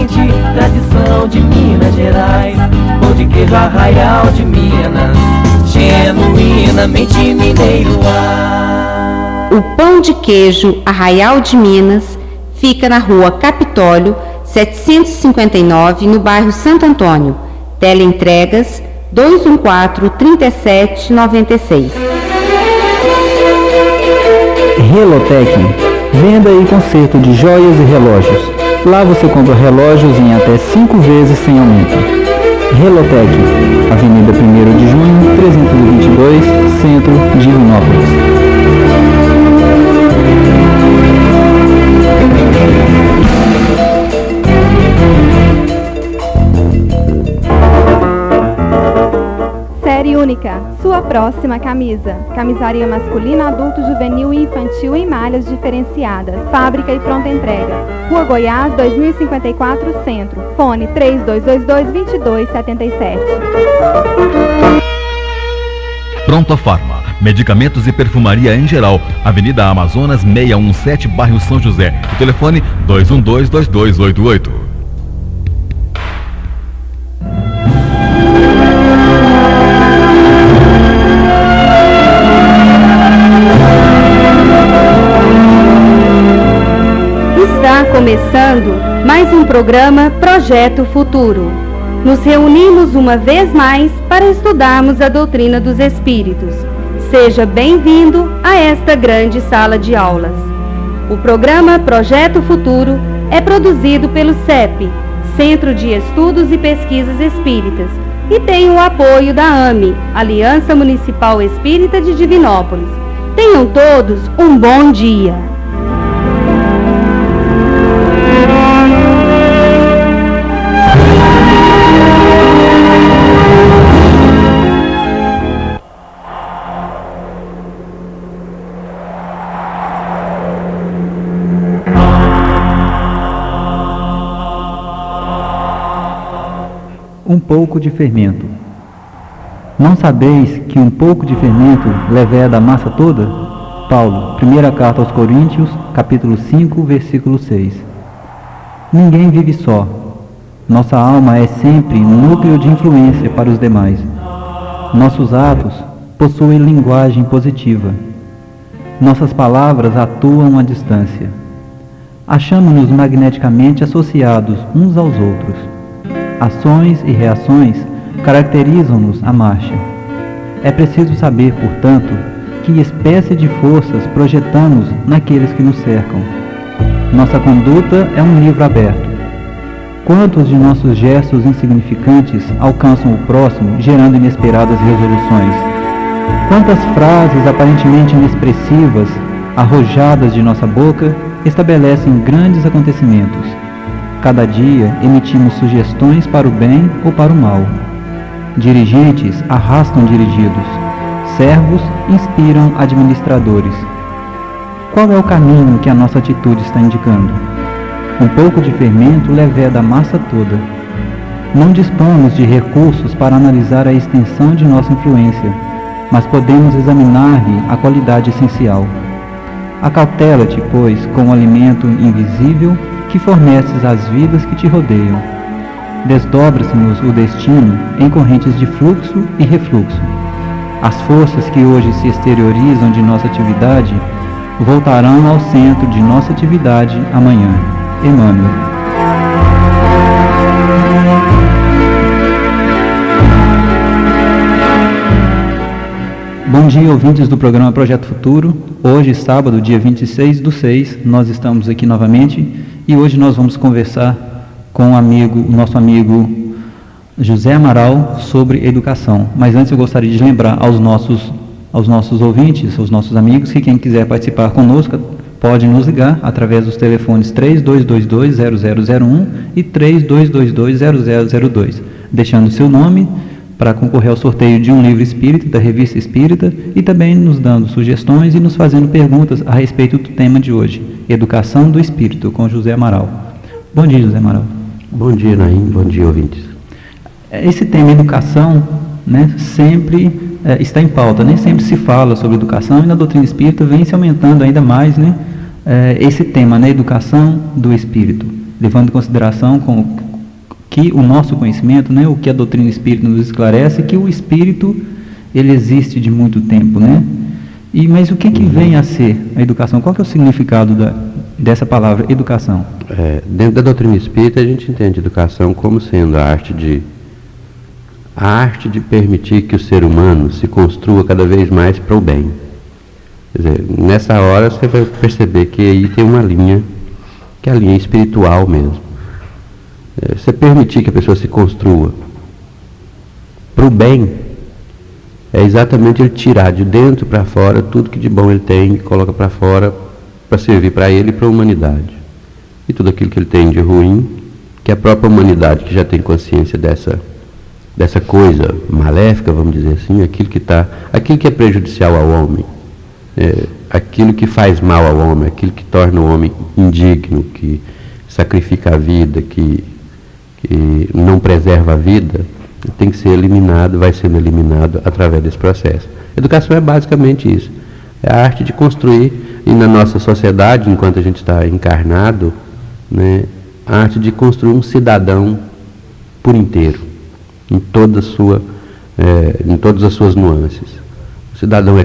quente, tradição de Minas Gerais. Pão de queijo Arraial de Minas, genuinamente mineiro. O Pão de Queijo Arraial de Minas fica na rua Capitólio 759, no bairro Santo Antônio. Teleentregas 214-3796. Relotec, venda e conserto de joias e relógios. Lá você compra relógios em até 5 vezes sem aumento. Relotec, Avenida 1º de Junho, 322, Centro, Divinópolis. Série Única, sua próxima camisa. Camisaria masculina, adulto, juvenil e infantil em malhas diferenciadas. Fábrica e pronta entrega. Rua Goiás, 2054, Centro. Fone 3222-2277. Pronto Farma, medicamentos e perfumaria em geral. Avenida Amazonas 617, bairro São José. O telefone 212-2288. Está começando mais um programa Projeto Futuro. Nos reunimos uma vez mais para estudarmos a doutrina dos Espíritos. Seja bem-vindo a esta grande sala de aulas. O programa Projeto Futuro é produzido pelo CEP, Centro de Estudos e Pesquisas Espíritas, e tem o apoio da AME, Aliança Municipal Espírita de Divinópolis. Tenham todos um bom dia. Um pouco de fermento. Não sabeis que um pouco de fermento levéa da massa toda? Paulo, primeira carta aos Coríntios, capítulo 5, versículo 6. Ninguém vive só. Nossa alma é sempre núcleo de influência para os demais. Nossos atos possuem linguagem positiva. Nossas palavras atuam à distância. Achamos-nos magneticamente associados uns aos outros. Ações e reações caracterizam-nos a marcha. É preciso saber, portanto, que espécie de forças projetamos naqueles que nos cercam. Nossa conduta é um livro aberto. Quantos de nossos gestos insignificantes alcançam o próximo, gerando inesperadas resoluções? Quantas frases aparentemente inexpressivas, arrojadas de nossa boca, estabelecem grandes acontecimentos? Cada dia emitimos sugestões para o bem ou para o mal. Dirigentes arrastam dirigidos. Servos inspiram administradores. Qual é o caminho que a nossa atitude está indicando? Um pouco de fermento levéa da massa toda. Não dispomos de recursos para analisar a extensão de nossa influência, mas podemos examinar-lhe a qualidade essencial. Acautela-te, pois, com o alimento invisível que forneces às vidas que te rodeiam. Desdobra-se-nos o destino em correntes de fluxo e refluxo. As forças que hoje se exteriorizam de nossa atividade voltarão ao centro de nossa atividade amanhã. Emmanuel. Bom dia, ouvintes do programa Projeto Futuro. Hoje, sábado, dia 26/6, nós estamos aqui novamente e hoje nós vamos conversar com o nosso amigo José Amaral sobre educação. Mas antes eu gostaria de lembrar aos nossos ouvintes, aos nossos amigos, que quem quiser participar conosco pode nos ligar através dos telefones 3222-0001 e 3222-0002, deixando seu nome para concorrer ao sorteio de um livro espírita, da Revista Espírita, e também nos dando sugestões e nos fazendo perguntas a respeito do tema de hoje, Educação do Espírito, com José Amaral. Bom dia, José Amaral. Bom dia, Naim. Bom dia, ouvintes. Esse tema educação, né, sempre está em pauta, nem sempre se fala sobre educação, e na doutrina espírita vem se aumentando ainda mais, né, esse tema, né, educação do espírito. levando em consideração que o nosso conhecimento, né, o que a doutrina espírita nos esclarece, que o espírito ele existe de muito tempo, né? Mas o que vem a ser a educação? Qual que é o significado dessa palavra, educação? Dentro da doutrina espírita, a gente entende educação como sendo a arte de permitir que o ser humano se construa cada vez mais para o bem. Quer dizer, nessa hora você vai perceber que aí tem uma linha, que é a linha espiritual mesmo. Você permitir que a pessoa se construa para o bem, é exatamente ele tirar de dentro para fora tudo que de bom ele tem e coloca para fora para servir para ele e para a humanidade. E tudo aquilo que ele tem de ruim, que a própria humanidade, que já tem consciência dessa coisa maléfica, vamos dizer assim, aquilo que é prejudicial ao homem, aquilo que faz mal ao homem, aquilo que torna o homem indigno, que sacrifica a vida, que não preserva a vida, tem que ser eliminado, vai sendo eliminado através desse processo. Educação é basicamente isso. É a arte de construir, e na nossa sociedade, enquanto a gente está encarnado, né, a arte de construir um cidadão por inteiro, em todas as suas nuances. Um cidadão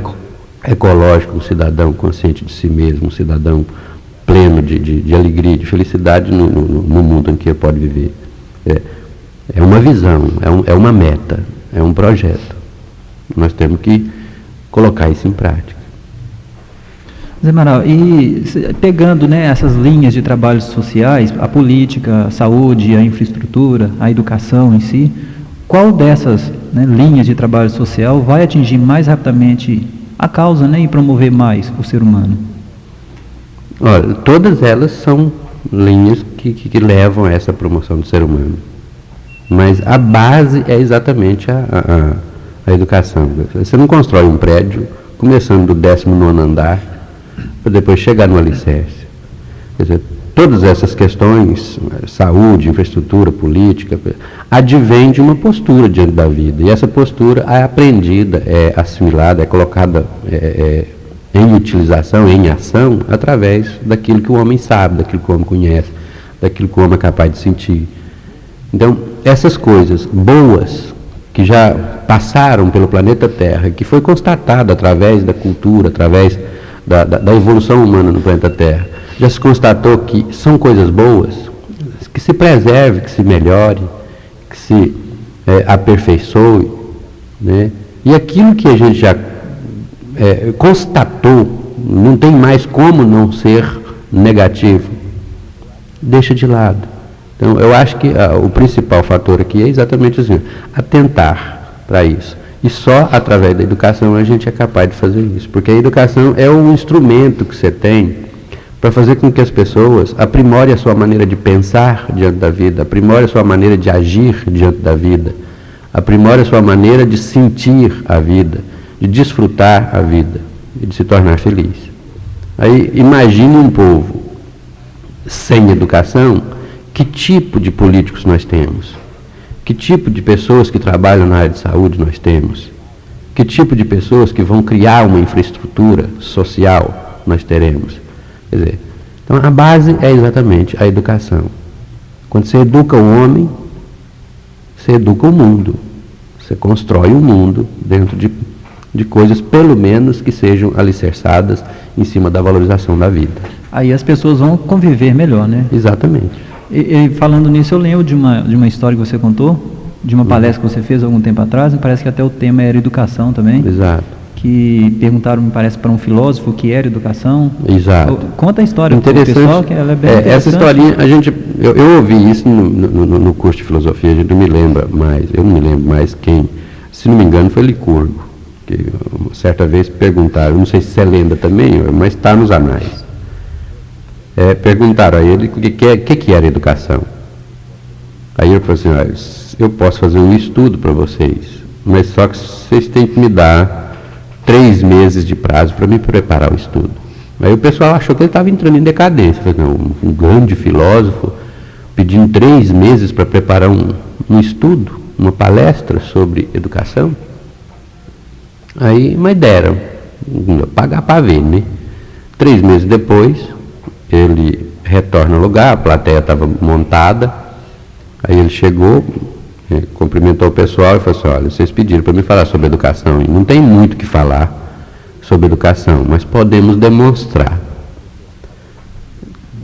ecológico, um cidadão consciente de si mesmo, um cidadão pleno de alegria, de felicidade no mundo em que ele pode viver. É uma visão, é uma meta, é um projeto. Nós temos que colocar isso em prática. Zé Amaral, e pegando, né, essas linhas de trabalhos sociais, a política, a saúde, a infraestrutura, a educação em si, qual dessas, né, linhas de trabalho social vai atingir mais rapidamente a causa, né, e promover mais o ser humano? Olha, todas elas são linhas que levam a essa promoção do ser humano. Mas a base é exatamente a educação. Você não constrói um prédio começando do 19º andar para depois chegar no alicerce. Quer dizer, todas essas questões, saúde, infraestrutura, política, advém de uma postura diante da vida. E essa postura é aprendida, é assimilada, é colocada em utilização, em ação, através daquilo que o homem sabe, daquilo que o homem conhece, daquilo que o homem é capaz de sentir. Então, essas coisas boas que já passaram pelo planeta Terra, que foi constatado através da cultura, através da evolução humana no planeta Terra, já se constatou que são coisas boas, que se preserve, que se melhore, que se aperfeiçoe, né? E aquilo que a gente já constatou, não tem mais como não ser negativo, deixa de lado. Então, eu acho que o principal fator aqui é exatamente assim, atentar para isso. E só através da educação a gente é capaz de fazer isso. Porque a educação é um instrumento que você tem para fazer com que as pessoas aprimorem a sua maneira de pensar diante da vida, aprimorem a sua maneira de agir diante da vida, aprimorem a sua maneira de sentir a vida, de desfrutar a vida e de se tornar feliz. Aí, imagine um povo sem educação. Que tipo de políticos nós temos? Que tipo de pessoas que trabalham na área de saúde nós temos? Que tipo de pessoas que vão criar uma infraestrutura social nós teremos? Quer dizer, então a base é exatamente a educação. Quando você educa o homem, você educa o mundo. Você constrói o mundo dentro de coisas, pelo menos, que sejam alicerçadas em cima da valorização da vida. Aí as pessoas vão conviver melhor, né? Exatamente. E falando nisso, eu lembro de uma história que você contou, de uma palestra que você fez algum tempo atrás, me parece que até o tema era educação também. Exato. Que perguntaram, me parece, para um filósofo o que era educação. Exato. Conta a história do pessoal, que ela é bem interessante. Essa historinha, eu ouvi isso no curso de filosofia, a gente não me lembra mais, eu não me lembro mais quem, se não me engano foi Licurgo, que certa vez perguntaram, não sei se você lembra também, mas está nos anais. Perguntaram a ele o que era educação. Aí ele falou assim, eu posso fazer um estudo para vocês, mas só que vocês têm que me dar 3 meses de prazo para me preparar o estudo. Aí o pessoal achou que ele estava entrando em decadência. Falei, não, um grande filósofo pedindo 3 meses para preparar um estudo, uma palestra sobre educação. Aí, mas deram, pagar para ver, né? 3 meses depois, ele retorna ao lugar, a plateia estava montada, aí ele chegou, cumprimentou o pessoal e falou assim, olha, vocês pediram para me falar sobre educação, e não tem muito o que falar sobre educação, mas podemos demonstrar.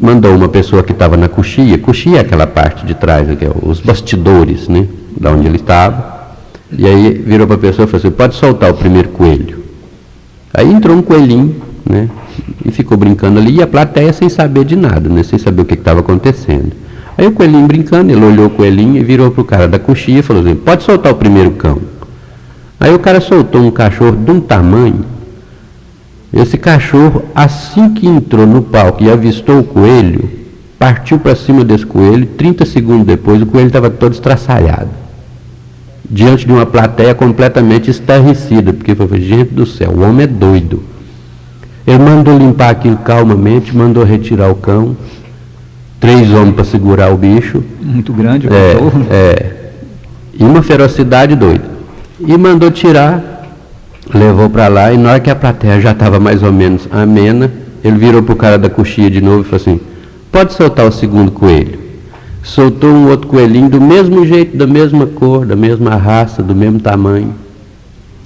Mandou uma pessoa que estava na coxia é aquela parte de trás, que é os bastidores, né, da onde ele estava, e aí virou para a pessoa e falou assim, pode soltar o primeiro coelho. Aí entrou um coelhinho, né, e ficou brincando ali, e a plateia sem saber de nada, né, sem saber o que estava acontecendo. Aí o coelhinho brincando, ele olhou o coelhinho e virou para o cara da coxia e falou assim, pode soltar o primeiro cão. Aí o cara soltou um cachorro de um tamanho. Esse cachorro, assim que entrou no palco e avistou o coelho, partiu para cima desse coelho, 30 segundos depois o coelho estava todo estraçalhado, diante de uma plateia completamente estarrecida, porque falou, gente do céu, o homem é doido. Ele mandou limpar aquilo calmamente, mandou retirar o cão, 3 homens para segurar o bicho. Muito grande o cachorro. E uma ferocidade doida. E mandou tirar, levou para lá, e na hora que a plateia já estava mais ou menos amena, ele virou para o cara da coxia de novo e falou assim, pode soltar o segundo coelho. Soltou um outro coelhinho do mesmo jeito, da mesma cor, da mesma raça, do mesmo tamanho.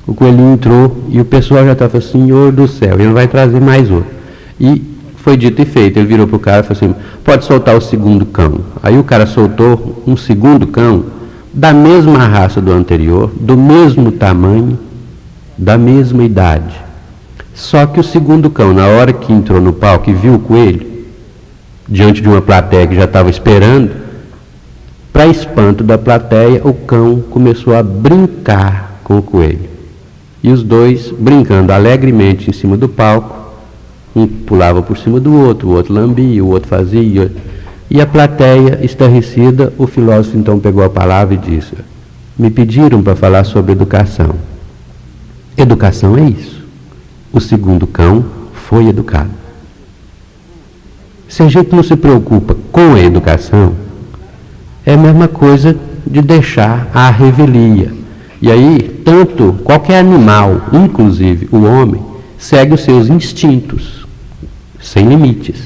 O coelhinho entrou e o pessoal já estava assim, Senhor do céu, ele vai trazer mais outro. E foi dito e feito, ele virou para o cara e falou assim, pode soltar o segundo cão. Aí o cara soltou um segundo cão, da mesma raça do anterior, do mesmo tamanho, da mesma idade. Só que o segundo cão, na hora que entrou no palco e viu o coelho, diante de uma plateia que já estava esperando, para espanto da plateia, o cão começou a brincar com o coelho. E os dois, brincando alegremente em cima do palco, um pulava por cima do outro, o outro lambia, o outro fazia. E a plateia, estarrecida, o filósofo então pegou a palavra e disse, me pediram para falar sobre educação. Educação é isso. O segundo cão foi educado. Se a gente não se preocupa com a educação, é a mesma coisa de deixar à revelia. E aí, tanto qualquer animal, inclusive o homem, segue os seus instintos, sem limites,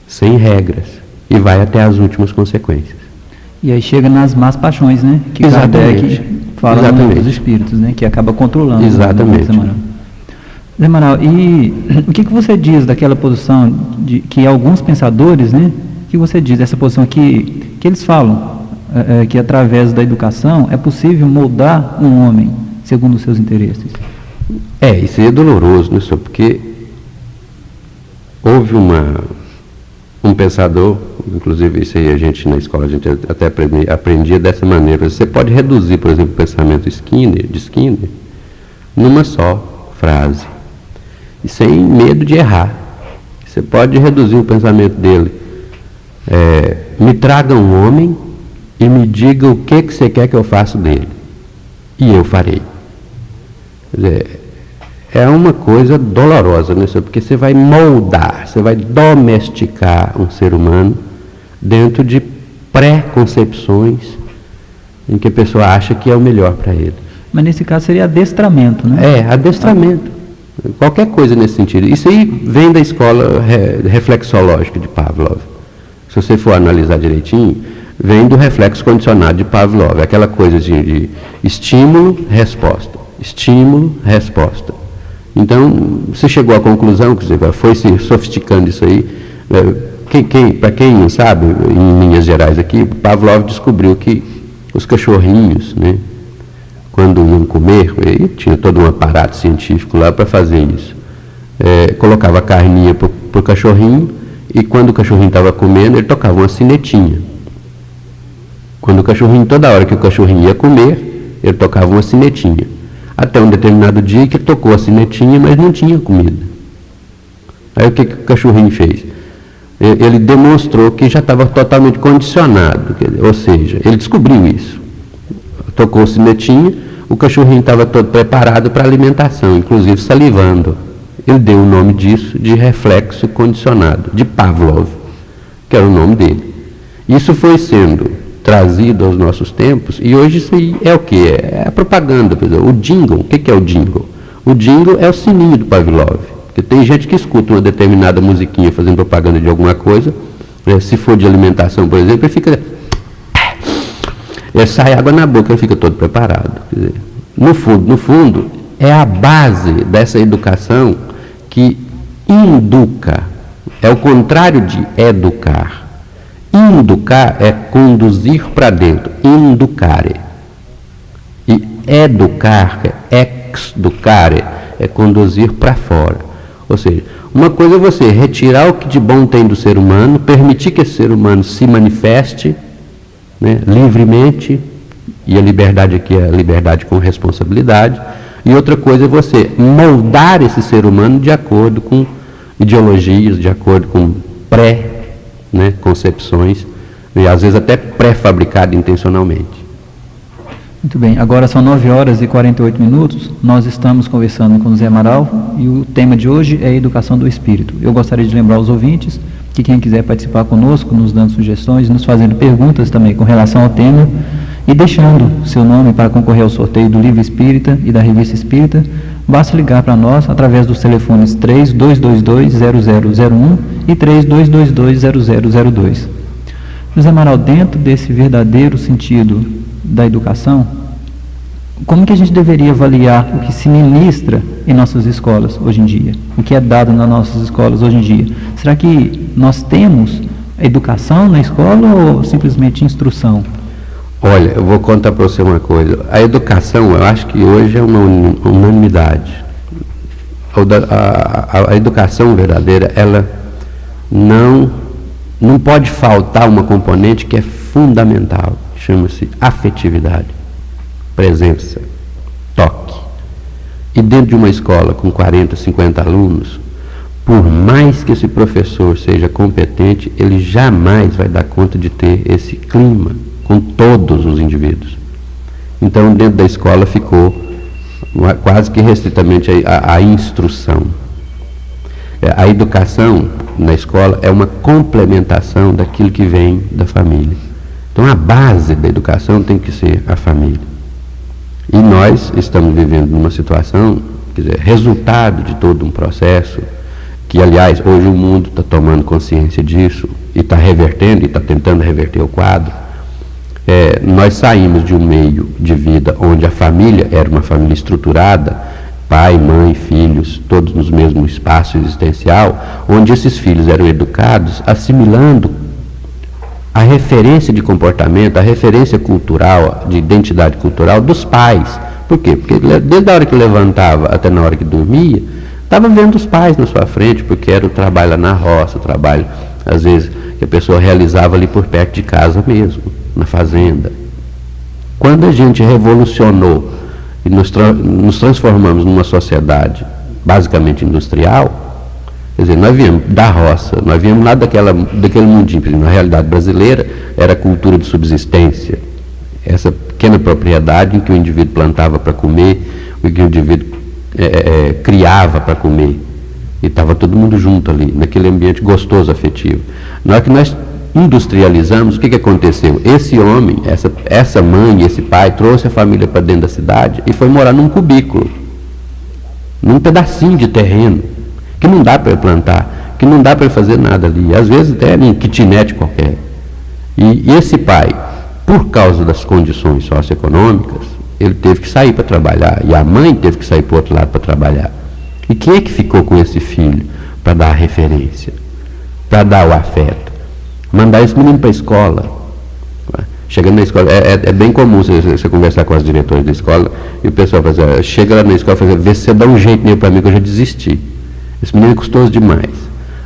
sem regras, e vai até as últimas consequências. E aí chega nas más paixões, né? Que Kardec fala dos espíritos, né? Que acaba controlando. Exatamente. Zé Amaral, e o que você diz daquela posição de que alguns pensadores, né? O que você diz dessa posição que eles falam que através da educação é possível moldar um homem segundo os seus interesses? Isso aí é doloroso, né, senhor? Porque houve um pensador, inclusive isso aí a gente na escola, a gente até aprendia dessa maneira. Você pode reduzir, por exemplo, o pensamento de Skinner numa só frase, e sem medo de errar. Você pode reduzir o pensamento dele. Me traga um homem e me diga o que você quer que eu faça dele, e eu farei. Quer dizer, é uma coisa dolorosa, né? Porque você vai moldar, você vai domesticar um ser humano dentro de pré-concepções em que a pessoa acha que é o melhor para ele. Mas nesse caso seria adestramento, né? Adestramento. Qualquer coisa nesse sentido. Isso aí vem da escola reflexológica de Pavlov. Se você for analisar direitinho, vem do reflexo condicionado de Pavlov. Aquela coisa de estímulo, resposta. Estímulo, resposta. Então, você chegou à conclusão, que você foi se sofisticando isso aí. Para quem não sabe, em linhas gerais aqui, Pavlov descobriu que os cachorrinhos, né, quando iam comer, ele tinha todo um aparato científico lá para fazer isso. Colocava a carninha para o cachorrinho, e quando o cachorrinho estava comendo, ele tocava uma sinetinha. Quando o cachorrinho, toda hora que o cachorrinho ia comer, ele tocava uma sinetinha. Até um determinado dia que tocou a sinetinha, mas não tinha comida. Aí o que o cachorrinho fez? Ele demonstrou que já estava totalmente condicionado, ou seja, ele descobriu isso. Tocou a sinetinha, o cachorrinho estava todo preparado para a alimentação, inclusive salivando. Ele deu o nome disso de reflexo condicionado, de Pavlov, que era o nome dele. Isso foi sendo trazido aos nossos tempos, e hoje isso aí é o que? É a propaganda, por exemplo, o jingle. O que é o jingle? O jingle é o sininho do Pavlov, porque tem gente que escuta uma determinada musiquinha fazendo propaganda de alguma coisa, Se for de alimentação, por exemplo, ele fica... sai água na boca, ele fica todo preparado. Quer dizer, no fundo, é a base dessa educação que induca. É o contrário de educar. Inducar é conduzir para dentro. Inducare. E educar, exducare, é conduzir para fora. Ou seja, uma coisa é você retirar o que de bom tem do ser humano, permitir que esse ser humano se manifeste, né, livremente, e a liberdade aqui é a liberdade com responsabilidade. E outra coisa é você moldar esse ser humano de acordo com ideologias, de acordo com concepções, e às vezes até pré-fabricado intencionalmente. Muito bem, agora são 9 horas e 48 minutos, nós estamos conversando com o Zé Amaral e o tema de hoje é a educação do espírito. Eu gostaria de lembrar aos ouvintes que quem quiser participar conosco, nos dando sugestões, nos fazendo perguntas também com relação ao tema e deixando seu nome para concorrer ao sorteio do Livro Espírita e da Revista Espírita, basta ligar para nós através dos telefones 3222-0001 e 3222-0002. José Amaral, dentro desse verdadeiro sentido da educação, como que a gente deveria avaliar o que se ministra em nossas escolas hoje em dia? O que é dado nas nossas escolas hoje em dia? Será que nós temos educação na escola ou simplesmente instrução? Olha, eu vou contar para você uma coisa. A educação, eu acho que hoje é uma unanimidade. A educação verdadeira, ela não pode faltar uma componente que é fundamental. Chama-se afetividade, presença, toque. E dentro de uma escola com 40, 50 alunos, por mais que esse professor seja competente, ele jamais vai dar conta de ter esse clima com todos os indivíduos. Então, dentro da escola ficou quase que restritamente a instrução. A educação na escola é uma complementação daquilo que vem da família. Então, a base da educação tem que ser a família. E nós estamos vivendo numa situação, quer dizer, resultado de todo um processo, que, aliás, hoje o mundo está tomando consciência disso, e está revertendo, e está tentando reverter o quadro. Nós saímos de um meio de vida onde a família era uma família estruturada, pai, mãe, filhos, todos no mesmo espaço existencial, onde esses filhos eram educados, assimilando a referência de comportamento, a referência cultural, de identidade cultural dos pais. Por quê? Porque desde a hora que levantava até na hora que dormia, estava vendo os pais na sua frente, porque era o trabalho lá na roça, o trabalho, às vezes, que a pessoa realizava ali por perto de casa mesmo, na fazenda. Quando a gente revolucionou e nos transformamos numa sociedade basicamente industrial, quer dizer, nós viemos da roça, nós viemos lá daquele mundinho, na realidade brasileira, era a cultura de subsistência. Essa pequena propriedade em que o indivíduo plantava para comer, em que o indivíduo criava para comer. E estava todo mundo junto ali, naquele ambiente gostoso, afetivo. Na hora que nós industrializamos, o que aconteceu? Esse homem, essa mãe, esse pai, trouxe a família para dentro da cidade e foi morar num cubículo, num pedacinho de terreno, que não dá para plantar, que não dá para fazer nada ali, às vezes até em kitnet qualquer. E esse pai, por causa das condições socioeconômicas, ele teve que sair para trabalhar, e a mãe teve que sair para o outro lado para trabalhar. E quem é que ficou com esse filho para dar a referência, para dar o afeto? Mandar esse menino para a escola. Chegando na escola, é bem comum você conversar com as diretoras da escola, e o pessoal fala, chega lá na escola e fala, vê se você dá um jeito nele para mim que eu já desisti. Esse menino é custoso demais.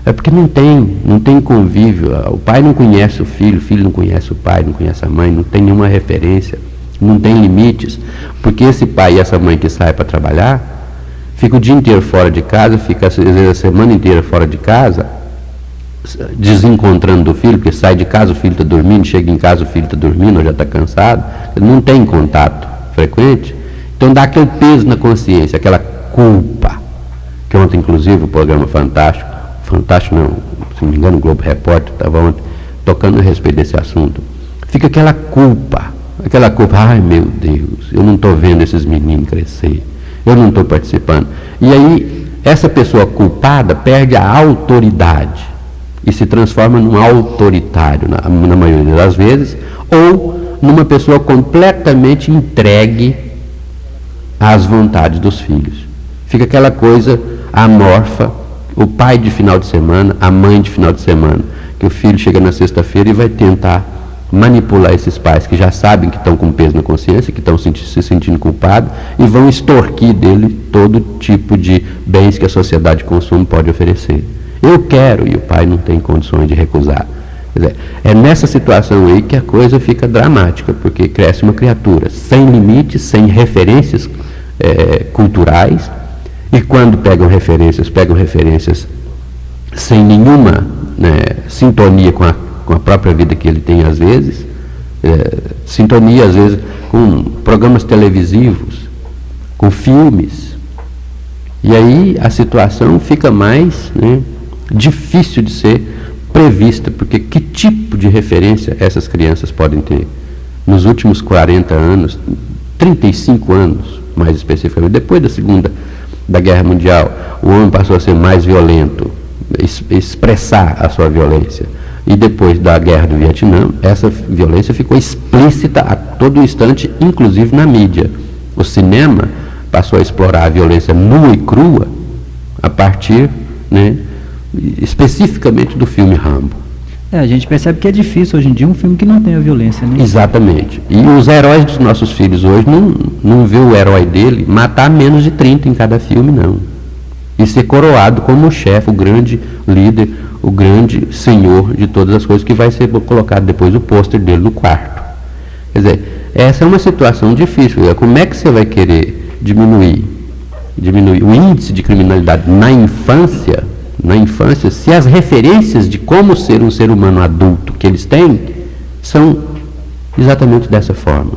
É porque não tem convívio. O pai não conhece o filho não conhece o pai, não conhece a mãe, não tem nenhuma referência, não tem limites. Porque esse pai e essa mãe que sai para trabalhar, fica o dia inteiro fora de casa, fica às vezes a semana inteira fora de casa, desencontrando do filho, porque sai de casa, o filho está dormindo, chega em casa, o filho está dormindo, ou já está cansado, não tem contato frequente. Então dá aquele peso na consciência, aquela culpa, que ontem, inclusive, o programa Fantástico não, se não me engano, o Globo Repórter estava ontem tocando a respeito desse assunto. Fica aquela culpa, ai meu Deus, eu não estou vendo esses meninos crescer, eu não estou participando. E aí, essa pessoa culpada perde a autoridade, e se transforma num autoritário, na maioria das vezes, ou numa pessoa completamente entregue às vontades dos filhos. Fica aquela coisa amorfa, o pai de final de semana, a mãe de final de semana, que o filho chega na sexta-feira e vai tentar manipular esses pais que já sabem que estão com peso na consciência, que estão se sentindo culpados, e vão extorquir dele todo tipo de bens que a sociedade de consumo pode oferecer. Eu quero, e o pai não tem condições de recusar. Quer dizer, é nessa situação aí que a coisa fica dramática, porque cresce uma criatura sem limites, sem referências culturais, e quando pegam referências sem nenhuma sintonia com a própria vida que ele tem às vezes, sintonia às vezes com programas televisivos, com filmes, e aí a situação fica mais difícil de ser prevista, porque que tipo de referência essas crianças podem ter? Nos últimos 40 anos, 35 anos mais especificamente, depois da Guerra Mundial, o homem passou a ser mais violento, expressar a sua violência. E depois da Guerra do Vietnã, essa violência ficou explícita a todo instante, inclusive na mídia. O cinema passou a explorar a violência nua e crua a partir, especificamente do filme Rambo. A gente percebe que é difícil hoje em dia um filme que não tenha violência, né? Exatamente. E os heróis dos nossos filhos hoje não vê o herói dele matar menos de 30 em cada filme, não. E ser coroado como o chefe, o grande líder, o grande senhor de todas as coisas, que vai ser colocado depois o pôster dele no quarto. Quer dizer, essa é uma situação difícil. Como é que você vai querer diminuir o índice de criminalidade na infância, se as referências de como ser um ser humano adulto que eles têm são exatamente dessa forma?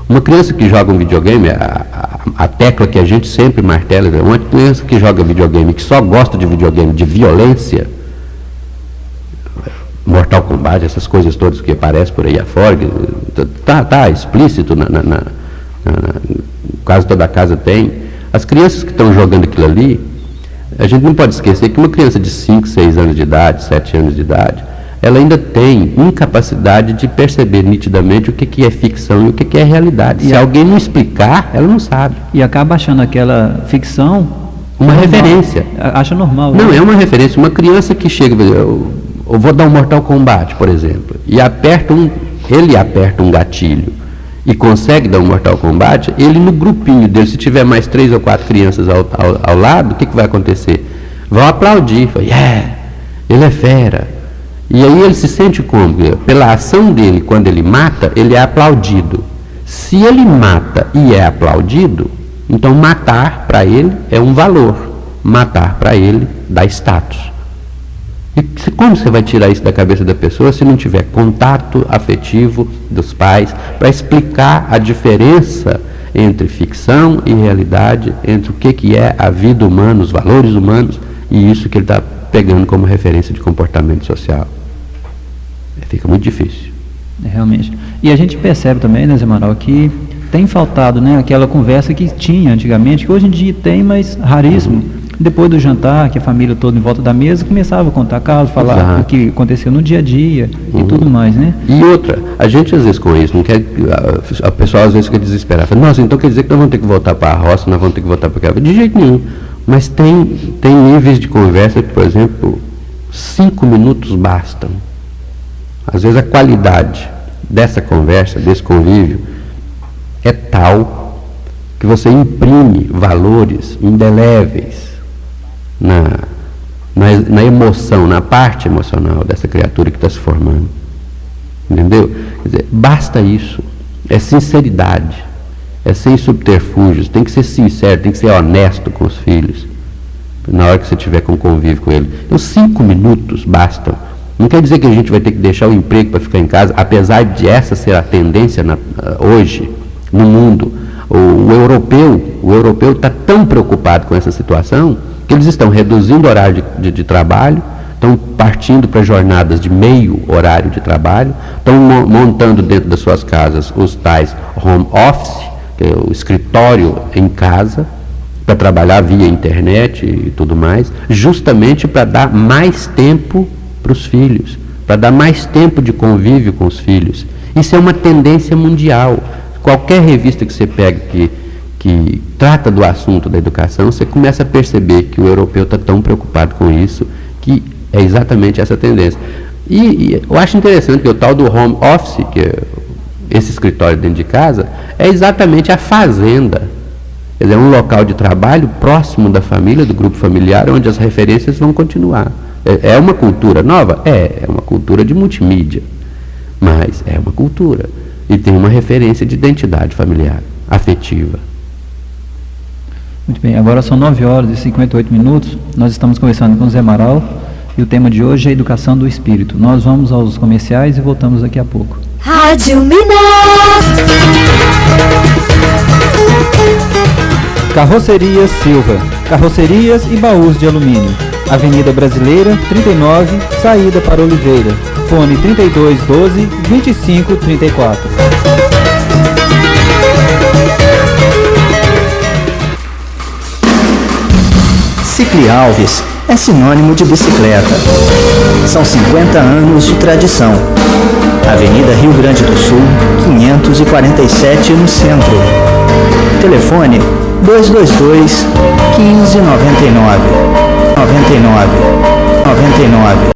Uma criança que joga um videogame, a tecla que a gente sempre martela, uma criança que joga videogame, que só gosta de videogame de violência, Mortal Kombat, essas coisas todas que aparecem por aí afora, está explícito, quase toda casa tem. As crianças que estão jogando aquilo ali, a gente não pode esquecer que uma criança de 5, 6 anos de idade, 7 anos de idade, ela ainda tem incapacidade de perceber nitidamente o que é ficção e o que é realidade. Se alguém não explicar, ela não sabe. E acaba achando aquela ficção uma referência. Acha normal. Não, é uma referência. Uma criança que chega, eu vou dar um Mortal Kombat, por exemplo, e ele aperta um gatilho e consegue dar um Mortal Kombat, ele no grupinho dele, se tiver mais 3 ou 4 crianças ao lado, o que vai acontecer? Vão aplaudir, ele é fera. E aí ele se sente como? Pela ação dele, quando ele mata, ele é aplaudido. Se ele mata e é aplaudido, então matar para ele é um valor. Matar para ele dá status. E como você vai tirar isso da cabeça da pessoa se não tiver contato afetivo dos pais para explicar a diferença entre ficção e realidade, entre o que é a vida humana, os valores humanos, e isso que ele está pegando como referência de comportamento social? Fica muito difícil. Realmente. E a gente percebe também, Zé Manuel, que tem faltado aquela conversa que tinha antigamente, que hoje em dia tem, mas raríssimo. Depois do jantar, que a família toda em volta da mesa começava a contar casos, falar o que aconteceu no dia a dia e tudo mais, né? E outra, a gente às vezes com isso, não quer, a pessoa às vezes fica desesperada, fala, nossa, então quer dizer que nós vamos ter que voltar para a roça, nós vamos ter que voltar para cá. De jeito nenhum. Mas tem níveis de conversa que, por exemplo, 5 minutos bastam. Às vezes a qualidade dessa conversa, desse convívio, é tal que você imprime valores indeléveis na emoção, na parte emocional dessa criatura que está se formando. Entendeu? Quer dizer, basta isso. É sinceridade. É sem subterfúgios. Tem que ser sincero, tem que ser honesto com os filhos. Na hora que você tiver com convívio com ele. Então 5 minutos bastam. Não quer dizer que a gente vai ter que deixar o emprego para ficar em casa, apesar de essa ser a tendência hoje no mundo. O europeu está tão preocupado com essa situação que eles estão reduzindo o horário de trabalho, estão partindo para jornadas de meio horário de trabalho, estão montando dentro das suas casas os tais home office, que é o escritório em casa, para trabalhar via internet e tudo mais, justamente para dar mais tempo para os filhos, para dar mais tempo de convívio com os filhos. Isso é uma tendência mundial. Qualquer revista que você pega que trata do assunto da educação, você começa a perceber que o europeu está tão preocupado com isso, que é exatamente essa tendência. E eu acho interessante que o tal do home office, que é esse escritório dentro de casa, é exatamente a fazenda. Ele é um local de trabalho próximo da família, do grupo familiar, onde as referências vão continuar. É uma cultura nova? É uma cultura de multimídia, mas é uma cultura. E tem uma referência de identidade familiar, afetiva. Muito bem, agora são 9h58. Nós estamos conversando com o Zé Amaral e o tema de hoje é a educação do espírito. Nós vamos aos comerciais e voltamos daqui a pouco. Rádio Minas. Carroceria Silva, carrocerias e baús de alumínio. Avenida Brasileira, 39, saída para Oliveira. Fone 3212-2534. Cicli Alves é sinônimo de bicicleta. São 50 anos de tradição. Avenida Rio Grande do Sul, 547 no centro. Telefone 222 1599 99.